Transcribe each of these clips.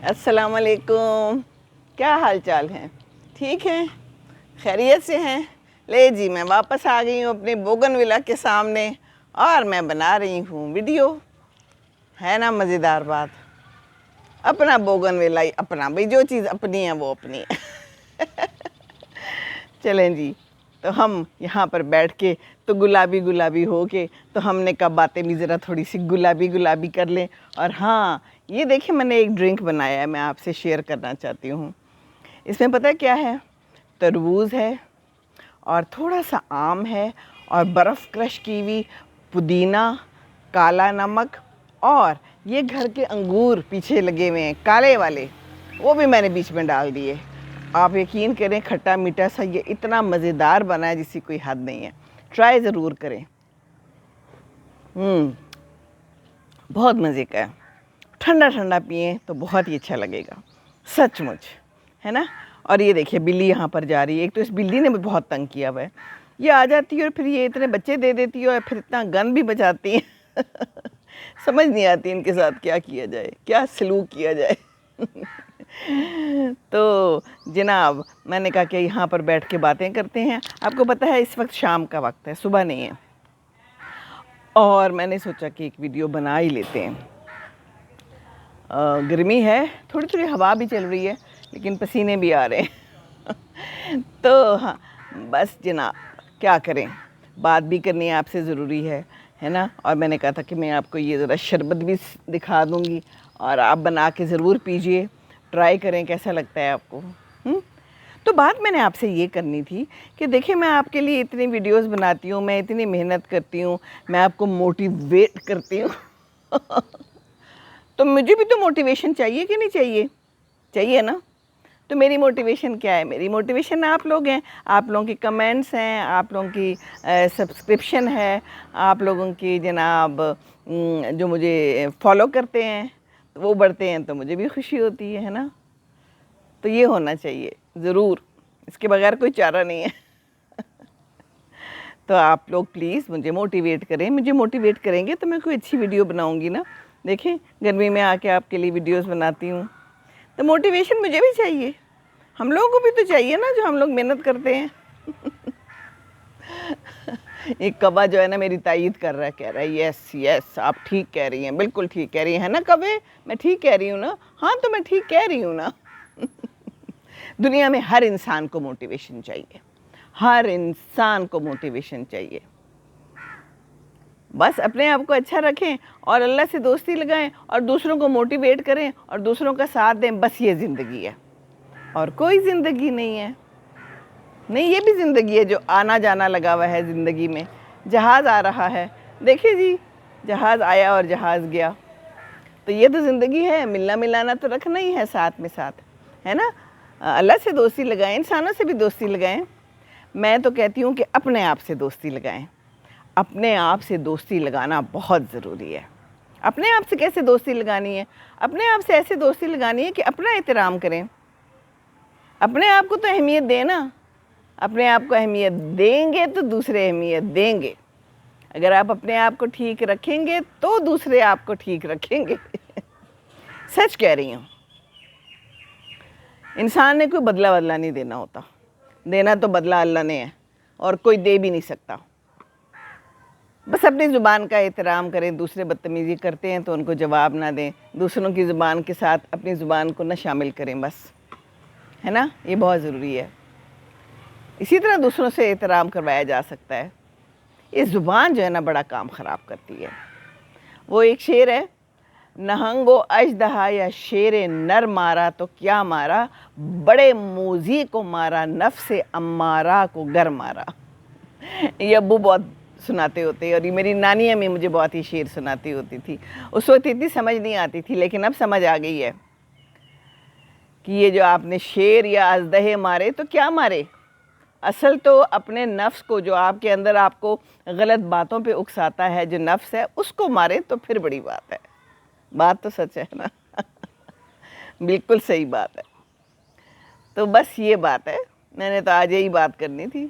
السلام علیکم، کیا حال چال ہیں؟ ٹھیک ہیں؟ خیریت سے ہیں؟ لے جی میں واپس آ گئی ہوں اپنے بوگن ولا کے سامنے اور میں بنا رہی ہوں ویڈیو. ہے نا مزیدار بات؟ اپنا بوگن ولا ہی اپنا، بھئی جو چیز اپنی ہے وہ اپنی ہے. چلیں جی، تو ہم یہاں پر بیٹھ کے تو گلابی گلابی ہو کے تو ہم نے کہا باتیں بھی ذرا تھوڑی سی گلابی گلابی کر لیں. اور ہاں یہ دیکھیں میں نے ایک ڈرنک بنایا ہے، میں آپ سے شیئر کرنا چاہتی ہوں. اس میں پتہ کیا ہے؟ تربوز ہے اور تھوڑا سا آم ہے اور برف کرش کی ہوئی، پودینہ، کالا نمک، اور یہ گھر کے انگور پیچھے لگے ہوئے ہیں کالے والے، وہ بھی میں نے بیچ میں ڈال دیے. آپ یقین کریں کھٹا میٹھا سا یہ اتنا مزیدار بنا ہے جس کی کوئی حد نہیں ہے. ٹرائی ضرور کریں. بہت مزے کا ہے. ٹھنڈا ٹھنڈا پئیں تو بہت ہی اچھا لگے گا، سچ مچ، ہے نا. اور یہ دیکھیے بلی یہاں پر جا رہی ہے. ایک تو اس بلی نے بھی بہت تنگ کیا ہوا ہے، یہ آ جاتی ہے اور پھر یہ اتنے بچے دے دیتی ہے اور پھر اتنا گند بھی بچاتی ہیں. سمجھ نہیں آتی ان کے ساتھ کیا کیا جائے، کیا سلوک کیا جائے. تو جناب میں نے کہا کہ یہاں پر بیٹھ کے باتیں کرتے ہیں. آپ کو پتہ ہے اس وقت شام کا وقت ہے، صبح نہیں ہے، اور میں نے سوچا کہ ایک ویڈیو بنا ہی لیتے ہیں. گرمی ہے، تھوڑی تھوڑی ہوا بھی چل رہی ہے لیکن پسینے بھی آ رہے ہیں. تو ہاں بس جناب کیا کریں، بات بھی کرنی آپ سے ضروری ہے نا. اور میں نے کہا تھا کہ میں آپ کو یہ ذرا شربت بھی دکھا دوں گی اور آپ بنا کے ضرور پیجئے، ٹرائی کریں کیسا لگتا ہے آپ کو. تو بات میں نے آپ سے یہ کرنی تھی کہ دیکھیں میں آپ کے لیے اتنی ویڈیوز بناتی ہوں، میں اتنی محنت کرتی ہوں، میں آپ کو موٹیویٹ کرتی ہوں. تو مجھے بھی تو موٹیویشن چاہیے کہ نہیں چاہیے؟ چاہیے نا. تو میری موٹیویشن کیا ہے؟ میری موٹیویشن آپ لوگ ہیں، آپ لوگوں کی کمنٹس ہیں، آپ لوگوں کی سبسکرپشن ہے، آپ لوگوں کی جناب جو مجھے فالو کرتے ہیں وہ بڑھتے ہیں تو مجھے بھی خوشی ہوتی ہے نا. تو یہ ہونا چاہیے ضرور، اس کے بغیر کوئی چارہ نہیں ہے. تو آپ لوگ پلیز مجھے موٹیویٹ کریں. مجھے موٹیویٹ کریں گے تو میں کوئی اچھی ویڈیو بناؤں گی نا. دیکھیں گرمی میں آ کے آپ کے لیے ویڈیوز بناتی ہوں تو موٹیویشن مجھے بھی چاہیے، ہم لوگوں کو بھی تو چاہیے نا جو ہم لوگ محنت کرتے ہیں. ایک کوا جو ہے نا میری تائید کر رہا ہے، کہہ رہا ہے یس یس آپ ٹھیک کہہ رہی ہیں، بالکل ٹھیک کہہ رہی ہیں نا کوے، میں ٹھیک کہہ رہی ہوں نا. ہاں تو میں ٹھیک کہہ رہی ہوں نا. دنیا میں ہر انسان کو موٹیویشن چاہیے، ہر انسان کو موٹیویشن چاہیے. بس اپنے آپ کو اچھا رکھیں اور اللہ سے دوستی لگائیں اور دوسروں کو موٹیویٹ کریں اور دوسروں کا ساتھ دیں. بس یہ زندگی ہے اور کوئی زندگی نہیں ہے. نہیں یہ بھی زندگی ہے جو آنا جانا لگا ہوا ہے زندگی میں. جہاز آ رہا ہے، دیکھیں جی جہاز آیا اور جہاز گیا. تو یہ تو زندگی ہے، ملنا ملانا تو رکھنا ہی ہے ساتھ میں ساتھ، ہے نا. اللہ سے دوستی لگائیں، انسانوں سے بھی دوستی لگائیں. میں تو کہتی ہوں کہ اپنے آپ سے دوستی لگائیں. اپنے آپ سے دوستی لگانا بہت ضروری ہے. اپنے آپ سے کیسے دوستی لگانی ہے؟ اپنے آپ سے ایسے دوستی لگانی ہے کہ اپنا احترام کریں. اپنے آپ کو تو اہمیت دیں نا. اپنے آپ کو اہمیت دیں گے تو دوسرے اہمیت دیں گے. اگر آپ اپنے آپ کو ٹھیک رکھیں گے تو دوسرے آپ کو ٹھیک رکھیں گے. سچ کہہ رہی ہوں. انسان نے کوئی بدلہ نہیں دینا ہوتا، دینا تو بدلہ اللہ نے ہے اور کوئی دے بھی نہیں سکتا. بس اپنی زبان کا احترام کریں. دوسرے بدتمیزی کرتے ہیں تو ان کو جواب نہ دیں. دوسروں کی زبان کے ساتھ اپنی زبان کو نہ شامل کریں، بس، ہے نا. یہ بہت ضروری ہے. اسی طرح دوسروں سے احترام کروایا جا سکتا ہے. یہ زبان جو ہے نا بڑا کام خراب کرتی ہے. وہ ایک شعر ہے، نہنگ و اژدہا یا شیر نر مارا تو کیا مارا، بڑے موذی کو مارا نفس امارہ کو گر مارا. یہ ابو بہت سناتے ہوتے اور یہ میری نانی امی مجھے بہت ہی شعر سناتی ہوتی تھی. اس وقت اتنی سمجھ نہیں آتی تھی لیکن اب سمجھ آ گئی ہے کہ یہ جو آپ نے شیر یا اژدہے مارے تو کیا مارے. اصل تو اپنے نفس کو، جو آپ کے اندر آپ کو غلط باتوں پہ اکساتا ہے، جو نفس ہے اس کو مارے تو پھر بڑی بات ہے. بات تو سچ ہے نا. بالکل صحیح بات ہے. تو بس یہ بات ہے، میں نے تو آج یہی بات کرنی تھی.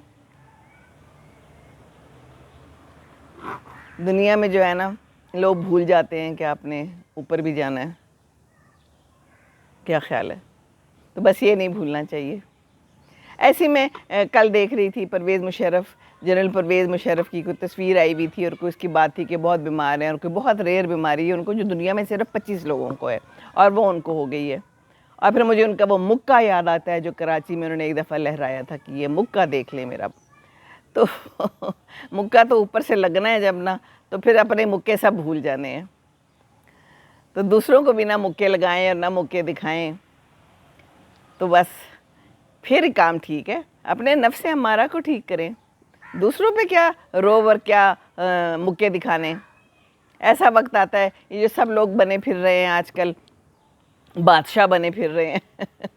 دنیا میں جو ہے نا لوگ بھول جاتے ہیں کہ آپ نے اوپر بھی جانا ہے، کیا خیال ہے؟ تو بس یہ نہیں بھولنا چاہیے. ایسی میں کل دیکھ رہی تھی پرویز مشرف، جنرل پرویز مشرف کی کوئی تصویر آئی ہوئی تھی اور کوئی اس کی بات تھی کہ بہت بیمار ہیں اور کوئی بہت ریئر بیماری ہے ان کو جو دنیا میں صرف 25 لوگوں کو ہے اور وہ ان کو ہو گئی ہے. اور پھر مجھے ان کا وہ مکہ یاد آتا ہے جو کراچی میں انہوں نے ایک دفعہ لہرایا تھا کہ یہ مکہ دیکھ لیں میرا. تو مکہ تو اوپر سے لگنا ہے جب نا، تو پھر اپنے مکے سب بھول جانے ہیں. تو دوسروں کو بھی نہ مکے لگائیں اور نہ مکے دکھائیں، تو بس پھر کام ٹھیک ہے. اپنے نفس امارہ کو ٹھیک کریں، دوسروں پہ کیا روب اور کیا مکے دکھانے. ایسا وقت آتا ہے یہ جو سب لوگ بنے پھر رہے ہیں آج کل، بادشاہ بنے پھر رہے ہیں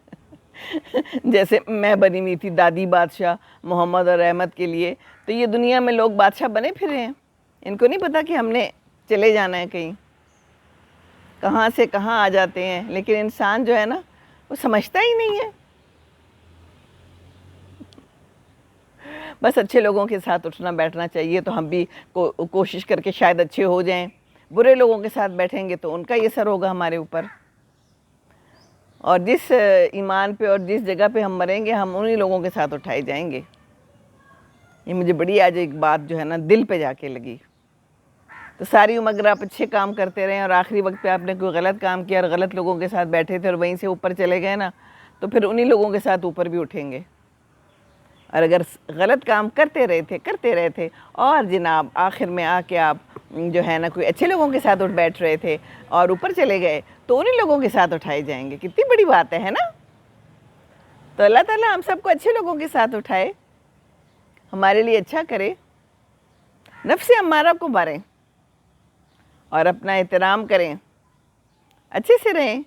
جیسے میں بنی ہوئی تھی دادی بادشاہ محمد اور احمد کے لیے، تو یہ دنیا میں لوگ بادشاہ بنے پھر رہے ہیں. ان کو نہیں پتا کہ ہم نے چلے جانا ہے کہیں، کہاں سے کہاں آ جاتے ہیں. لیکن انسان جو ہے نا وہ سمجھتا ہی نہیں ہے. بس اچھے لوگوں کے ساتھ اٹھنا بیٹھنا چاہیے تو ہم بھی کوشش کر کے شاید اچھے ہو جائیں. برے لوگوں کے ساتھ بیٹھیں گے تو ان کا یہ اثر ہوگا ہمارے اوپر. اور جس ایمان پہ اور جس جگہ پہ ہم مریں گے ہم انہی لوگوں کے ساتھ اٹھائے جائیں گے. یہ مجھے بڑی آج ایک بات جو ہے نا دل پہ جا کے لگی. تو ساری عمر اگر آپ اچھے کام کرتے رہیں اور آخری وقت پہ آپ نے کوئی غلط کام کیا اور غلط لوگوں کے ساتھ بیٹھے تھے اور وہیں سے اوپر چلے گئے نا، تو پھر انہی لوگوں کے ساتھ اوپر بھی اٹھیں گے. اور اگر غلط کام کرتے رہے تھے اور جناب آخر میں آ کے آپ جو ہے نا کوئی اچھے لوگوں کے ساتھ اٹھ بیٹھ رہے تھے اور اوپر چلے گئے، تو انہی لوگوں کے ساتھ اٹھائے جائیں گے. کتنی بڑی بات ہے نا. تو اللہ تعالیٰ ہم سب کو اچھے لوگوں کے ساتھ اٹھائے، ہمارے لیے اچھا کرے، نفس امارہ کو ماریں اور اپنا احترام کریں، اچھے سے رہیں،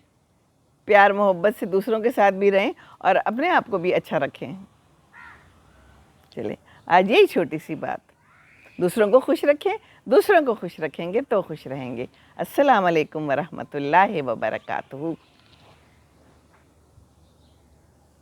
پیار محبت سے دوسروں کے ساتھ بھی رہیں اور اپنے آپ کو بھی اچھا رکھیں. چلیں آج یہی چھوٹی سی بات. دوسروں کو خوش رکھیں، دوسروں کو خوش رکھیں گے تو خوش رہیں گے. السلام علیکم ورحمۃ اللہ وبرکاتہ.